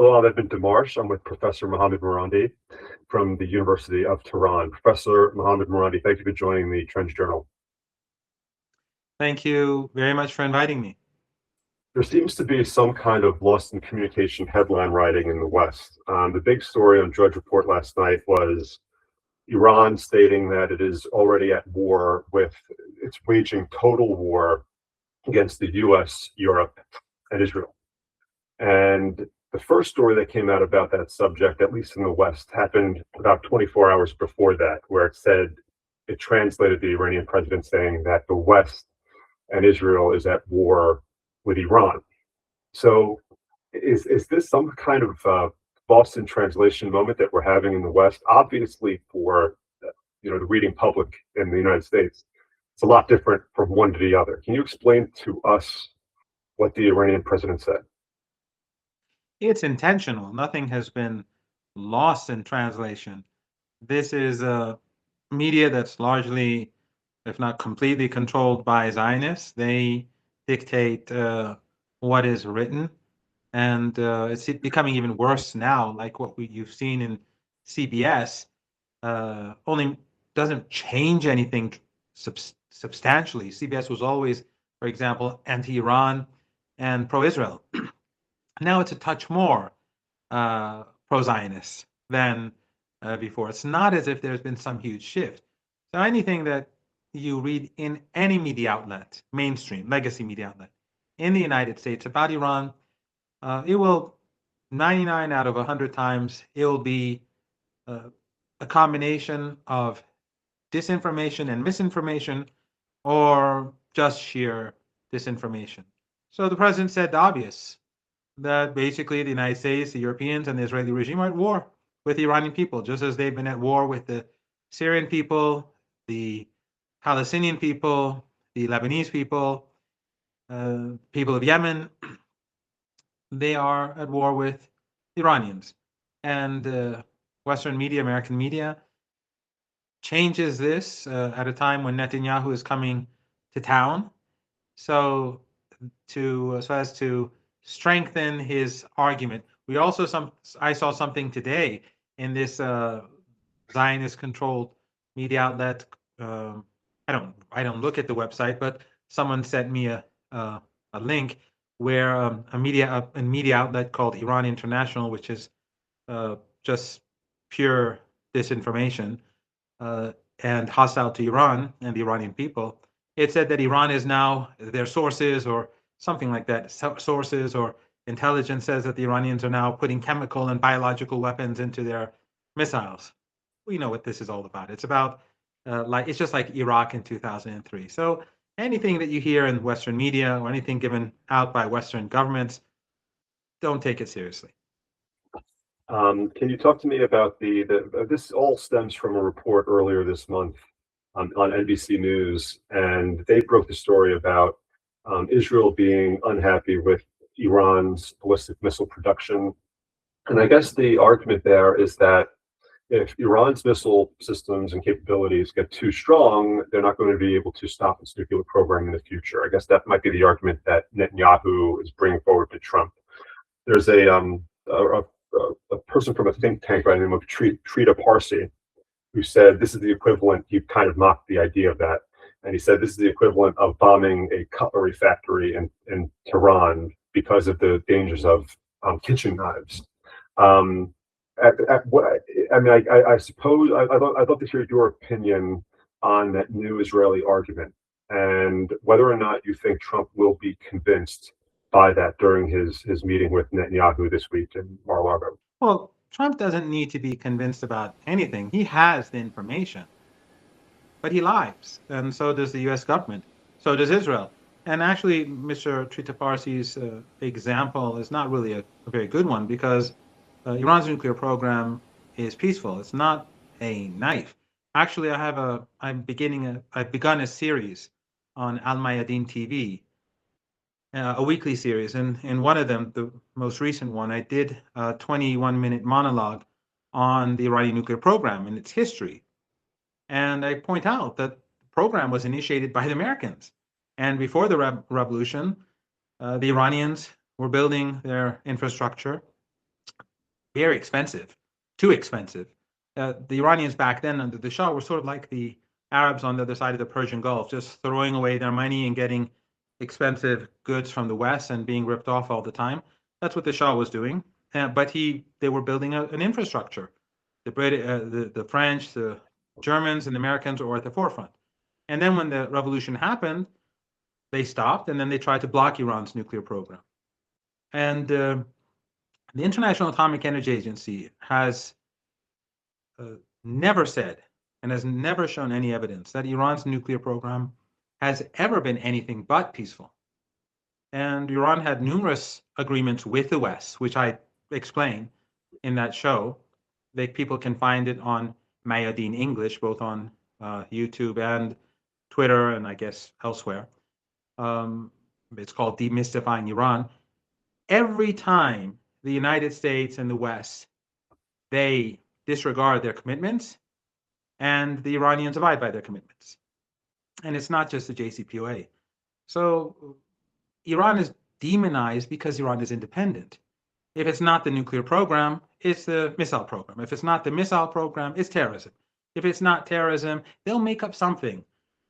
Hello, I'm Edmund Demarche. I'm with Professor Mohammad Marandi from the University of Tehran. Professor Mohammad Marandi, thank you for joining the Trends Journal. Thank you very much for inviting me. There seems to be some kind of lost in communication headline writing in the West. The big story on Drudge Report last night was Iran stating that it is already at war it's waging total war against the US, Europe, and Israel. And the first story that came out about that subject, at least in the West, happened about 24 hours before that, where it translated the Iranian president saying that the West and Israel is at war with Iran. So is this some kind of lost in translation moment that we're having in the West? Obviously, for the reading public in the United States, it's a lot different from one to the other. Can you explain to us what the Iranian president said? It's intentional. Nothing has been lost in translation. This is a media that's largely, if not completely, controlled by Zionists. They dictate what is written, and it's becoming even worse now. Like what you've seen in CBS, only doesn't change anything substantially. CBS was always, for example, anti-Iran and pro-Israel. Now it's a touch more pro-Zionist than before. It's not as if there's been some huge shift. So anything that you read in any media outlet, mainstream, legacy media outlet, in the United States about Iran, it will, 99 out of 100 times, it will be a combination of disinformation and misinformation, or just sheer disinformation. So the president said the obvious, that basically the United States, the Europeans, and the Israeli regime are at war with the Iranian people, just as they've been at war with the Syrian people, the Palestinian people, the Lebanese people, people of Yemen. They are at war with the Iranians. And Western media, American media, changes this at a time when Netanyahu is coming to town, so as to strengthen his argument. I saw something today in this Zionist-controlled media outlet. I don't look at the website, but someone sent me a link where a media outlet called Iran International, which is just pure disinformation and hostile to Iran and the Iranian people. It said that Iran is now, their sources or something like that, sources or intelligence says that the Iranians are now putting chemical and biological weapons into their missiles. We know what this is all about. It's about, it's just like Iraq in 2003. So anything that you hear in Western media or anything given out by Western governments, don't take it seriously. Can you talk to me about this all stems from a report earlier this month on NBC News, and they broke the story about Israel being unhappy with Iran's ballistic missile production. And I guess the argument there is that if Iran's missile systems and capabilities get too strong, they're not going to be able to stop its nuclear program in the future. I guess that might be the argument that Netanyahu is bringing forward to Trump. There's a person from a think tank by the name of Trita Parsi who said this is the equivalent. He kind of mocked the idea of that, and he said this is the equivalent of bombing a cutlery factory in Tehran because of the dangers of kitchen knives. I suppose I'd love to hear your opinion on that new Israeli argument and whether or not you think Trump will be convinced by that during his meeting with Netanyahu this week in Mar-a-Lago. Well, Trump doesn't need to be convinced about anything. He has the information, but he lies, and so does the U.S. government. So does Israel. And actually, Mr. Tritaparsi's example is not really a very good one, because Iran's nuclear program is peaceful. It's not a knife. Actually, I've begun a series on Al Mayadeen TV, a weekly series, and in one of them, the most recent one, I did a 21-minute monologue on the Iranian nuclear program and its history. And I point out that the program was initiated by the Americans. And before the revolution, the Iranians were building their infrastructure very expensive, too expensive. The Iranians back then under the Shah were sort of like the Arabs on the other side of the Persian Gulf, just throwing away their money and getting expensive goods from the West and being ripped off all the time. That's what the Shah was doing. But they were building an infrastructure. The French, the Germans, and the Americans were at the forefront. And then when the revolution happened, they stopped, and then they tried to block Iran's nuclear program. And the International Atomic Energy Agency has never said and has never shown any evidence that Iran's nuclear program has ever been anything but peaceful. And Iran had numerous agreements with the West, which I explain in that show. People can find it on Mayadeen English, both on YouTube and Twitter, and I guess elsewhere. It's called Demystifying Iran. Every time the United States and the West, they disregard their commitments, and the Iranians abide by their commitments. And it's not just the JCPOA. So Iran is demonized because Iran is independent. If it's not the nuclear program, it's the missile program. If it's not the missile program, it's terrorism. If it's not terrorism, they'll make up something.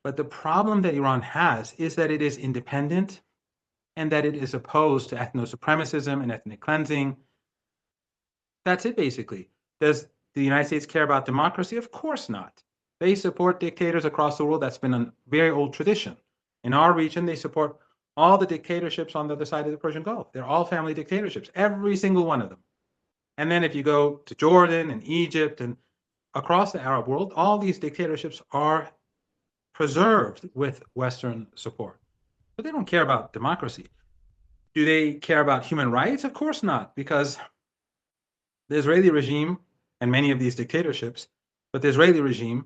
But the problem that Iran has is that it is independent and that it is opposed to ethno-supremacism and ethnic cleansing. That's it, basically. Does the United States care about democracy? Of course not. They support dictators across the world. That's been a very old tradition. In our region, they support all the dictatorships on the other side of the Persian Gulf. They're all family dictatorships, every single one of them. And then if you go to Jordan and Egypt and across the Arab world, all these dictatorships are preserved with Western support. But they don't care about democracy. Do they care about human rights? Of course not, because the Israeli regime and many of these dictatorships, but the Israeli regime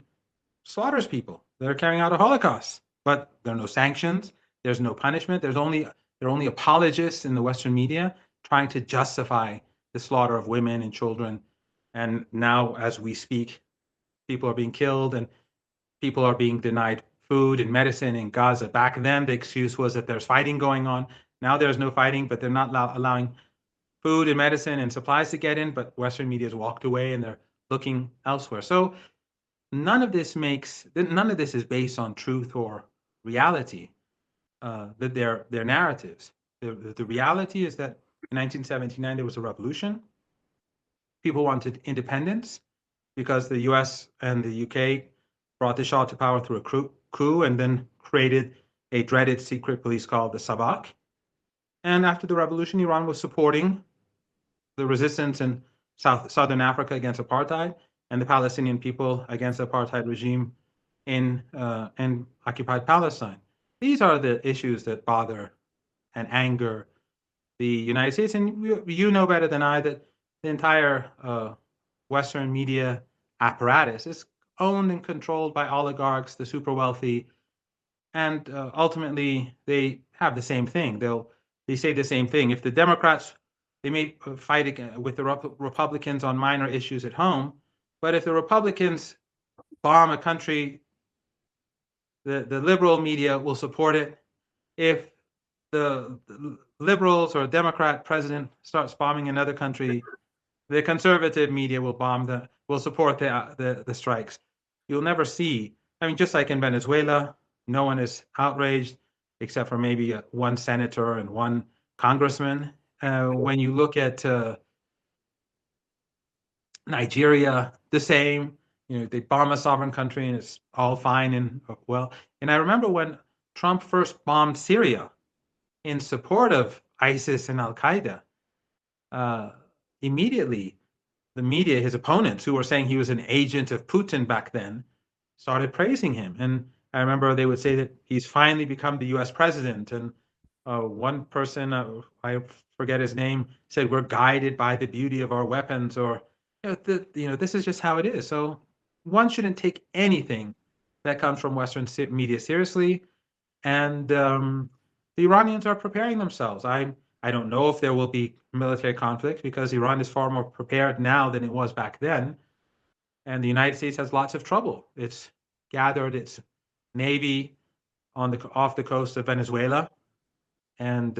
slaughters people. They're carrying out a Holocaust, but there are no sanctions. There's no punishment. There are only apologists in the Western media trying to justify the slaughter of women and children. And now, as we speak, people are being killed and people are being denied food and medicine in Gaza. Back then, the excuse was that there's fighting going on. Now there's no fighting, but they're not allowing food and medicine and supplies to get in, but Western media has walked away and they're looking elsewhere. So none of this is based on truth or reality. That their narratives. The reality is that in 1979 there was a revolution. People wanted independence because the U.S. and the U.K. brought the Shah to power through a coup and then created a dreaded secret police called the Sabak. And after the revolution, Iran was supporting the resistance in southern Africa against apartheid and the Palestinian people against the apartheid regime in occupied Palestine. These are the issues that bother and anger the United States. And you know better than I that the entire Western media apparatus is owned and controlled by oligarchs, the super wealthy, and ultimately they have the same thing. They say the same thing. If the Democrats, they may fight with the Republicans on minor issues at home, but if the Republicans bomb a country, the liberal media will support it. If the liberals or Democrat president starts bombing another country, the conservative media will support the strikes. You'll never see. I mean, just like in Venezuela, no one is outraged except for maybe one senator and one congressman. When you look at Nigeria, the same. They bomb a sovereign country and it's all fine and well. And I remember when Trump first bombed Syria in support of ISIS and Al Qaeda, immediately the media, his opponents, who were saying he was an agent of Putin back then, started praising him. And I remember they would say that he's finally become the US president. And one person, I forget his name, said, "We're guided by the beauty of our weapons," or, this is just how it is. So one shouldn't take anything that comes from Western media seriously. And the Iranians are preparing themselves. I don't know if there will be military conflict because Iran is far more prepared now than it was back then. And the United States has lots of trouble. It's gathered its navy off the coast of Venezuela, and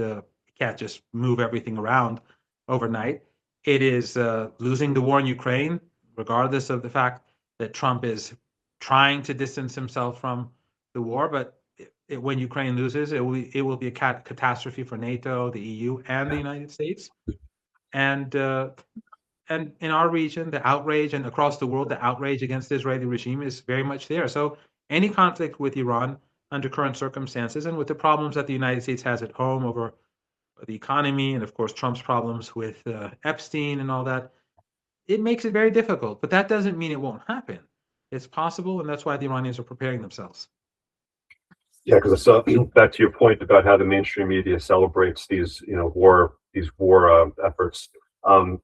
can't just move everything around overnight. It is losing the war in Ukraine, regardless of the fact that Trump is trying to distance himself from the war. But when Ukraine loses, it will be a catastrophe for NATO, the EU, and the United States. And in our region, the outrage, and across the world, the outrage against the Israeli regime is very much there. So any conflict with Iran under current circumstances, and with the problems that the United States has at home over the economy, and of course Trump's problems with Epstein and all that, it makes it very difficult. But that doesn't mean it won't happen. It's possible, and that's why the Iranians are preparing themselves. Yeah, because I saw back to your point about how the mainstream media celebrates these, war efforts.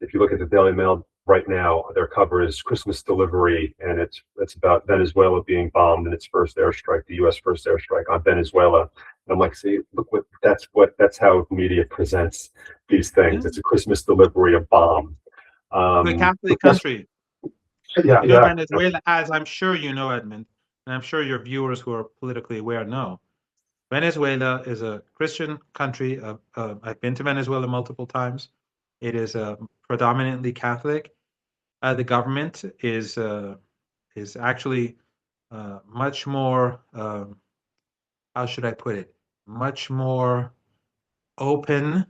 If you look at the Daily Mail right now, their cover is Christmas delivery, and it's about Venezuela being bombed in its first airstrike, the U.S. first airstrike on Venezuela. And I'm like, see, look that's how media presents these things. Yeah. It's a Christmas delivery, a bomb. The Catholic country. Yeah, You know, yeah. Venezuela, as I'm sure you know, Edmund, and I'm sure your viewers who are politically aware know, Venezuela is a Christian country. I've been to Venezuela multiple times. It is predominantly Catholic. The government is actually much more, how should I put it, much more open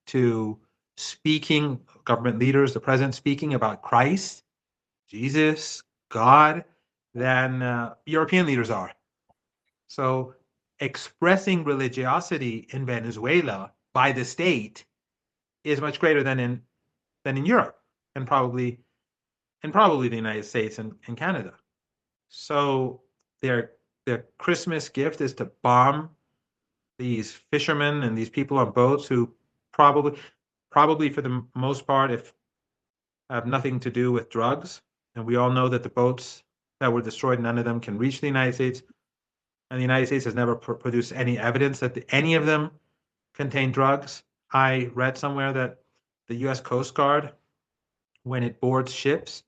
to speaking, government leaders, the president speaking about Christ, Jesus, God, than European leaders are. So expressing religiosity in Venezuela by the state is much greater than in Europe, and probably the United States and Canada. So their Christmas gift is to bomb these fishermen and these people on boats who probably for the most part, if have nothing to do with drugs. And we all know that the boats that were destroyed, none of them can reach the United States. And the United States has never produced any evidence that any of them contain drugs. I read somewhere that the U.S. Coast Guard, when it boards ships,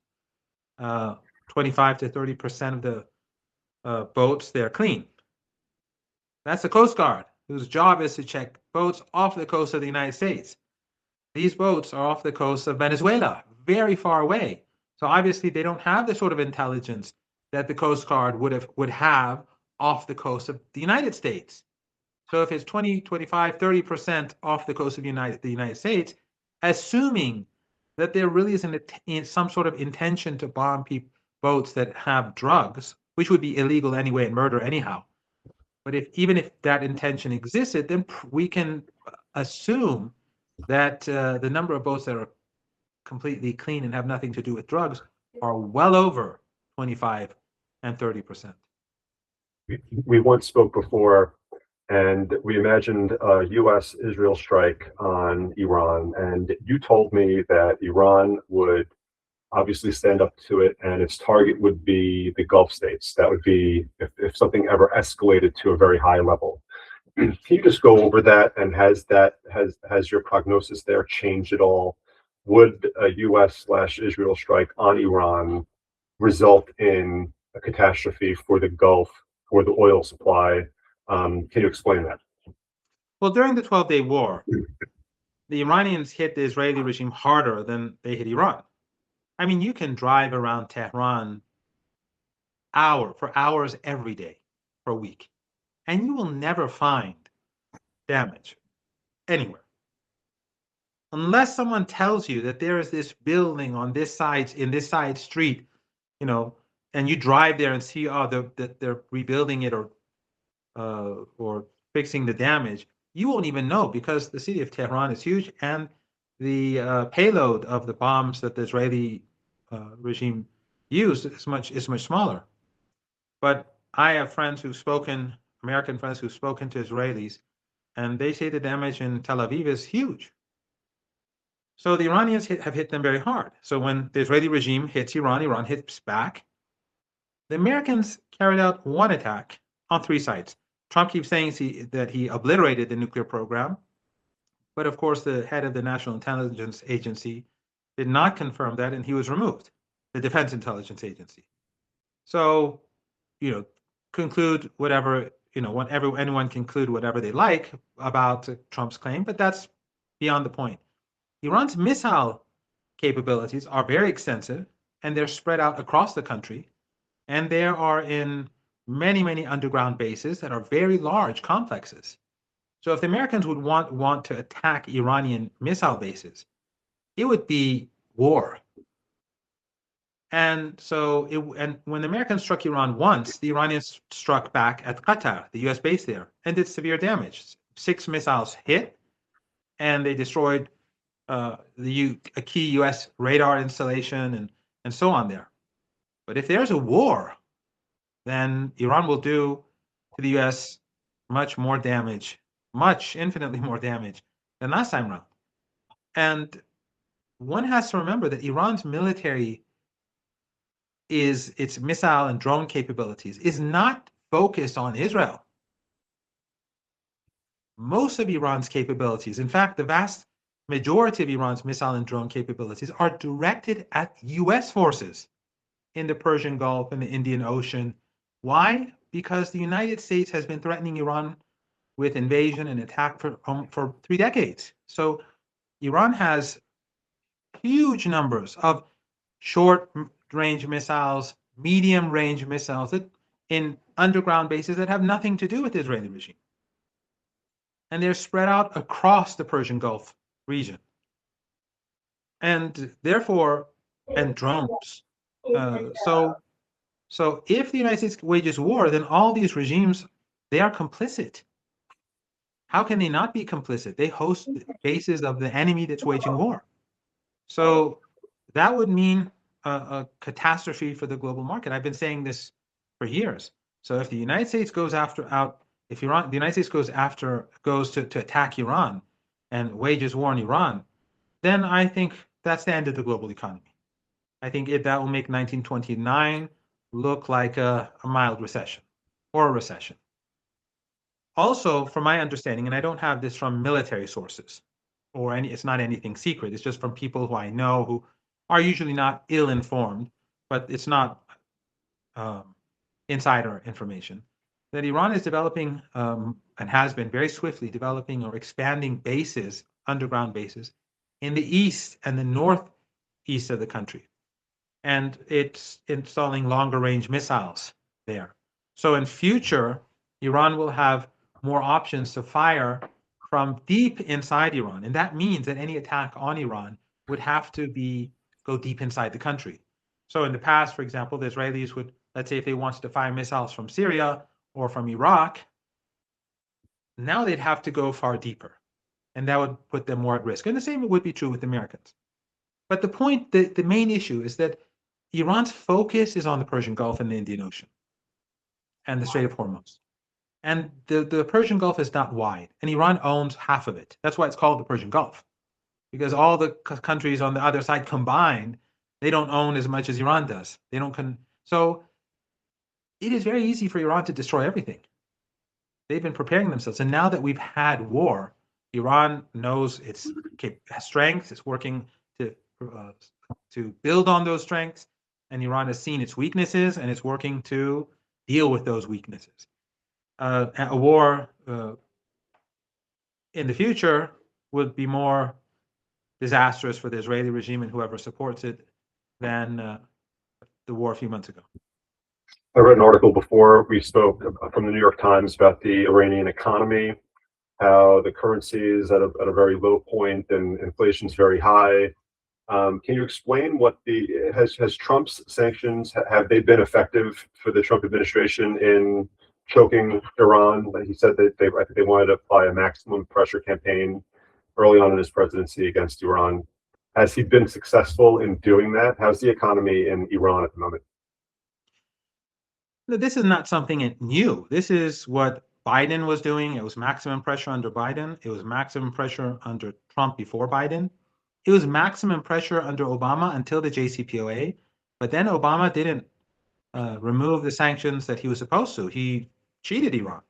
25 to 30% of the boats, they're clean. That's the Coast Guard, whose job is to check boats off the coast of the United States. These boats are off the coast of Venezuela, very far away. So obviously they don't have the sort of intelligence that the Coast Guard would have off the coast of the United States. So if it's 20, 25, 30% off the coast of the United States, assuming that there really isn't some sort of intention to bomb boats that have drugs, which would be illegal anyway and murder anyhow. But even if that intention existed, then we can assume that the number of boats that are completely clean and have nothing to do with drugs are well over 25 and 30%. We once spoke before, and we imagined a U.S.-Israel strike on Iran, and you told me that Iran would obviously stand up to it, and its target would be the Gulf states. That would be if something ever escalated to a very high level. Can you just go over that, and has your prognosis there changed at all? Would a U.S./Israel strike on Iran result in a catastrophe for the Gulf, for the oil supply? Can you explain that? Well, during the 12-day war, the Iranians hit the Israeli regime harder than they hit Iran. I mean, you can drive around Tehran for hours every day for a week, and you will never find damage anywhere. Unless someone tells you that there is this building on this side, in this side street, and you drive there and see, that they're rebuilding it or fixing the damage, you won't even know, because the city of Tehran is huge, and the payload of the bombs that the Israeli regime used is much smaller. But I have American friends who've spoken to Israelis, and they say the damage in Tel Aviv is huge. So the Iranians have hit them very hard. So when the Israeli regime hits Iran, Iran hits back. The Americans carried out one attack on 3 sites. Trump keeps saying that he obliterated the nuclear program, but of course the head of the National Intelligence Agency did not confirm that, and he was removed, the Defense Intelligence Agency. So, conclude whatever, anyone conclude whatever they like about Trump's claim, but that's beyond the point. Iran's missile capabilities are very extensive, and they're spread out across the country, and they are in many underground bases that are very large complexes. So if the Americans would want to attack Iranian missile bases, it would be war. And and when the Americans struck Iran once, the Iranians struck back at Qatar, the US base there, and did severe damage. 6 missiles hit, and they destroyed a key US radar installation and so on there. But if there's a war, then Iran will do to the US much more damage, infinitely more damage than last time around. And one has to remember that Iran's military its missile and drone capabilities is not focused on Israel. Most of Iran's capabilities, in fact, the vast majority of Iran's missile and drone capabilities are directed at US forces in the Persian Gulf and the Indian Ocean. Why? Because the United States has been threatening Iran with invasion and attack for 3 decades. So Iran has huge numbers of short-range missiles, medium-range missiles in underground bases that have nothing to do with the Israeli regime. And they're spread out across the Persian Gulf region. And therefore, and drones. So if the United States wages war, then all these regimes, they are complicit. How can they not be complicit? They host bases of the enemy that's waging war. So that would mean a catastrophe for the global market. I've been saying this for years. So if the United States goes the United States goes to attack Iran and wages war on Iran, then I think that's the end of the global economy. I think that will make 1929 look like a mild recession or a recession. Also, from my understanding, and I don't have this from military sources it's not anything secret. It's just from people who I know who are usually not ill-informed, but it's not insider information, that Iran is developing and has been very swiftly developing or expanding bases, underground bases, in the east and the northeast of the country. And it's installing longer range missiles there. So in future, Iran will have more options to fire from deep inside Iran. And that means that any attack on Iran would have to go deep inside the country. So in the past, for example, the Israelis would, let's say if they wanted to fire missiles from Syria or from Iraq, now they'd have to go far deeper. And that would put them more at risk. And the same would be true with the Americans. But the main issue is that Iran's focus is on the Persian Gulf and the Indian Ocean and the Strait of Hormuz. And the Persian Gulf is not wide, and Iran owns half of it. That's why it's called the Persian Gulf, because all the countries on the other side combined, they don't own as much as Iran does. So it is very easy for Iran to destroy everything. They've been preparing themselves, and now that we've had war, Iran knows its strengths. It's working to build on those strengths, and Iran has seen its weaknesses, and it's working to deal with those weaknesses. A war in the future would be more disastrous for the Israeli regime and whoever supports it than the war a few months ago. I read an article before we spoke from the New York Times about the Iranian economy, how the currency is at a very low point and inflation is very high. Can you explain what has Trump's sanctions, have they been effective for the Trump administration in choking Iran? He said that I think they wanted to apply a maximum pressure campaign early on in his presidency against Iran. Has he been successful in doing that? How's the economy in Iran at the moment? This is not something new. This is what Biden was doing. It was maximum pressure under Biden. It was maximum pressure under Trump before Biden. It was maximum pressure under Obama until the JCPOA. But then Obama didn't remove the sanctions that he was supposed to. He cheated Iran.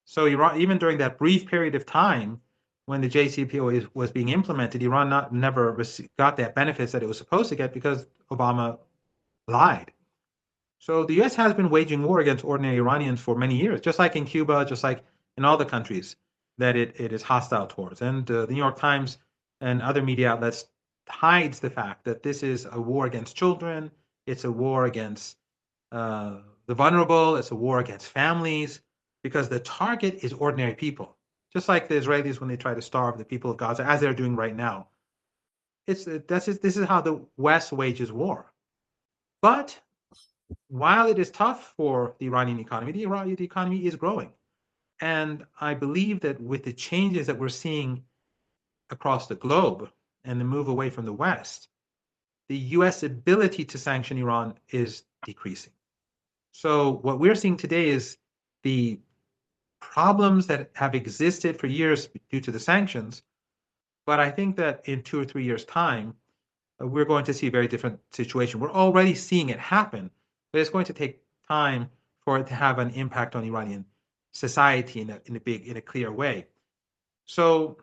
So Iran, even during that brief period of time when the JCPOA was being implemented, Iran never got that benefits that it was supposed to get because Obama lied. So the U.S. has been waging war against ordinary Iranians for many years, just like in Cuba, just like in all the countries that it is hostile towards. And the New York Times and other media outlets hides the fact that this is a war against children. It's a war against the vulnerable. It's a war against families, because the target is ordinary people, just like the Israelis when they try to starve the people of Gaza, as they're doing right now. This is how the West wages war. But while it is tough for the Iranian economy, the economy is growing. And I believe that with the changes that we're seeing across the globe and the move away from the West, the US ability to sanction Iran is decreasing. So what we're seeing today is the problems that have existed for years due to the sanctions. But I think that in 2 or 3 years' time, we're going to see a very different situation. We're already seeing it happen, but it's going to take time for it to have an impact on Iranian society in a clear way. So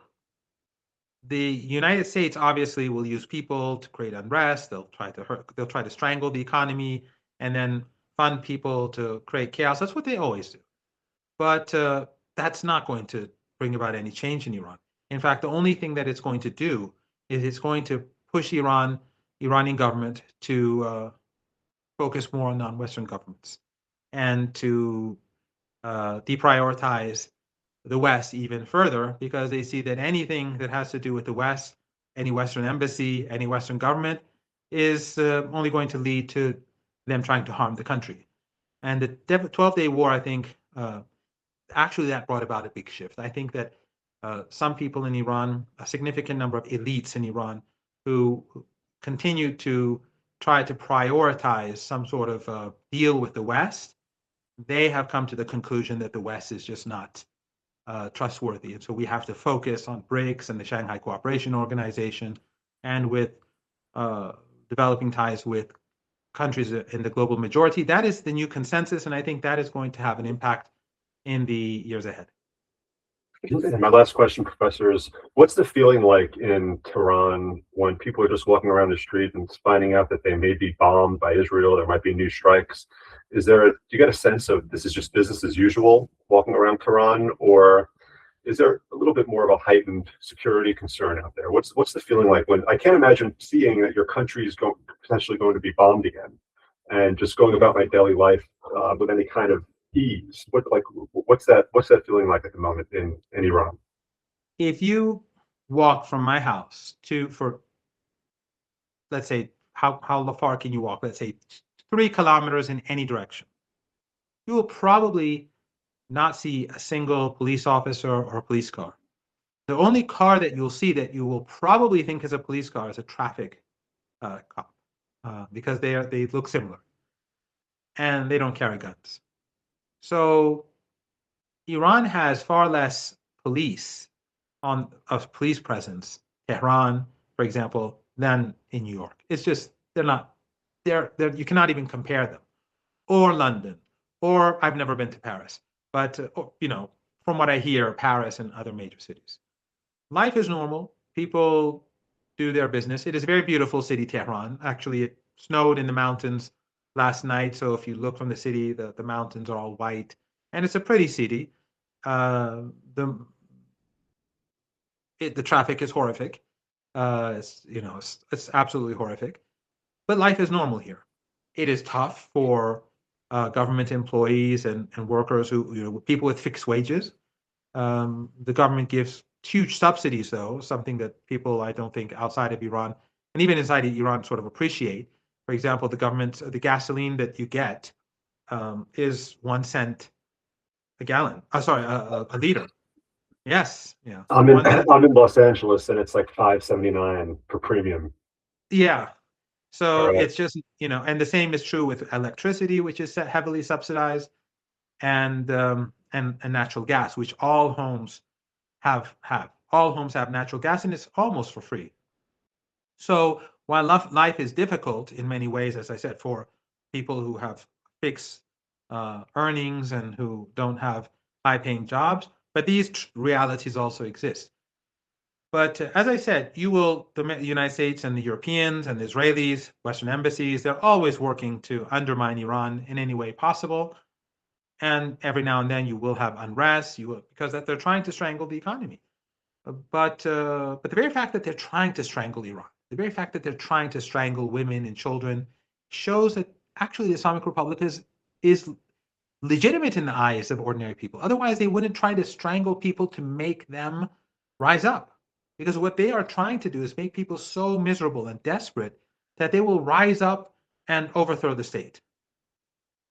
the United States obviously will use people to create unrest. They'll try to strangle the economy, and then fund people to create chaos. That's what they always do. But that's not going to bring about any change in Iran. In fact, the only thing that it's going to do is it's going to push Iranian government to focus more on non-Western governments and to deprioritize the West even further, because they see that anything that has to do with the West, any Western embassy, any Western government, is only going to lead to them trying to harm the country. And the 12-day war, I think, actually that brought about a big shift. I think that some people in Iran, a significant number of elites in Iran, who continue to try to prioritize some sort of deal with the West, they have come to the conclusion that the West is just not trustworthy. And so we have to focus on BRICS and the Shanghai Cooperation Organization, and with developing ties with countries in the global majority. That is the new consensus, and I think that is going to have an impact in the years ahead. And my last question, Professor, is what's the feeling like in Tehran when people are just walking around the street and finding out that they may be bombed by Israel, there might be new strikes? Do you get a sense of this is just business as usual walking around Tehran, or is there a little bit more of a heightened security concern out there? What's the feeling like when I can't imagine seeing that your country is potentially going to be bombed again, and just going about my daily life with any kind of ease? What's that feeling like at the moment in Iran? If you walk from my house let's say, how far can you walk? Let's say 3 kilometers in any direction. You will probably not see a single police officer or a police car. The only car that you'll see that you will probably think is a police car is a traffic cop, because they look similar, and they don't carry guns. So Iran has far less police presence, Tehran, for example, than in New York. It's just they're you cannot even compare them, or London, or I've never been to Paris, but from what I hear, Paris and other major cities. Life is normal. People do their business. It is a very beautiful city, Tehran. Actually, it snowed in the mountains last night, so if you look from the city, the mountains are all white, and it's a pretty city. The traffic is horrific. It's absolutely horrific, but life is normal here. It is tough for government employees and workers people with fixed wages. The government gives huge subsidies, though, something that people, I don't think, outside of Iran and even inside of Iran sort of appreciate. For example, the gasoline that you get is 1 cent a gallon. A liter. Yes, yeah. I'm in Los Angeles, and it's like $5.79 per premium. Yeah. So Right. it's just, and the same is true with electricity, which is heavily subsidized, and natural gas, which all homes have. All homes have natural gas, and it's almost for free. So while life is difficult in many ways, as I said, for people who have fixed earnings and who don't have high-paying jobs, but these realities also exist. But as I said, the United States and the Europeans and the Israelis, Western embassies, they're always working to undermine Iran in any way possible. And every now and then you will have unrest, because they're trying to strangle the economy. But the very fact that they're trying to strangle Iran the very fact that they're trying to strangle women and children shows that actually the Islamic Republic is legitimate in the eyes of ordinary people. Otherwise, they wouldn't try to strangle people to make them rise up. Because what they are trying to do is make people so miserable and desperate that they will rise up and overthrow the state.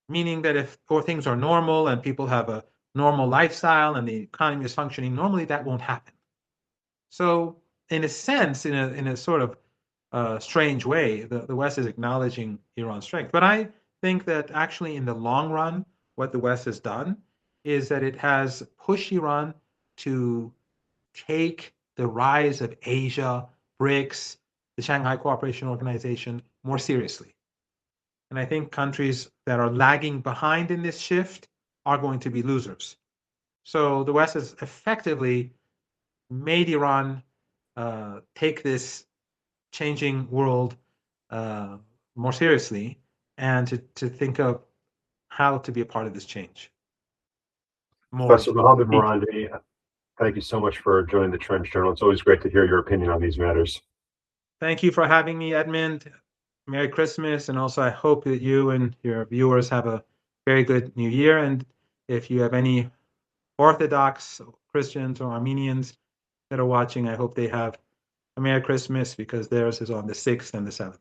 Meaning that if things are normal and people have a normal lifestyle and the economy is functioning normally, that won't happen. So, in a sense, in a sort of strange way, the West is acknowledging Iran's strength. But I think that actually, in the long run, what the West has done is that it has pushed Iran to take the rise of Asia, BRICS, the Shanghai Cooperation Organization more seriously. And I think countries that are lagging behind in this shift are going to be losers. So the West has effectively made Iran take this changing world more seriously and to think of how to be a part of this change. Professor Mohammad Marandi, thank you so much for joining the Trench Journal. It's always great to hear your opinion on these matters. Thank you for having me, Edmund. Merry Christmas. And also, I hope that you and your viewers have a very good new year. And if you have any Orthodox Christians or Armenians that are watching, I hope they have a Merry Christmas because theirs is on the 6th and the 7th.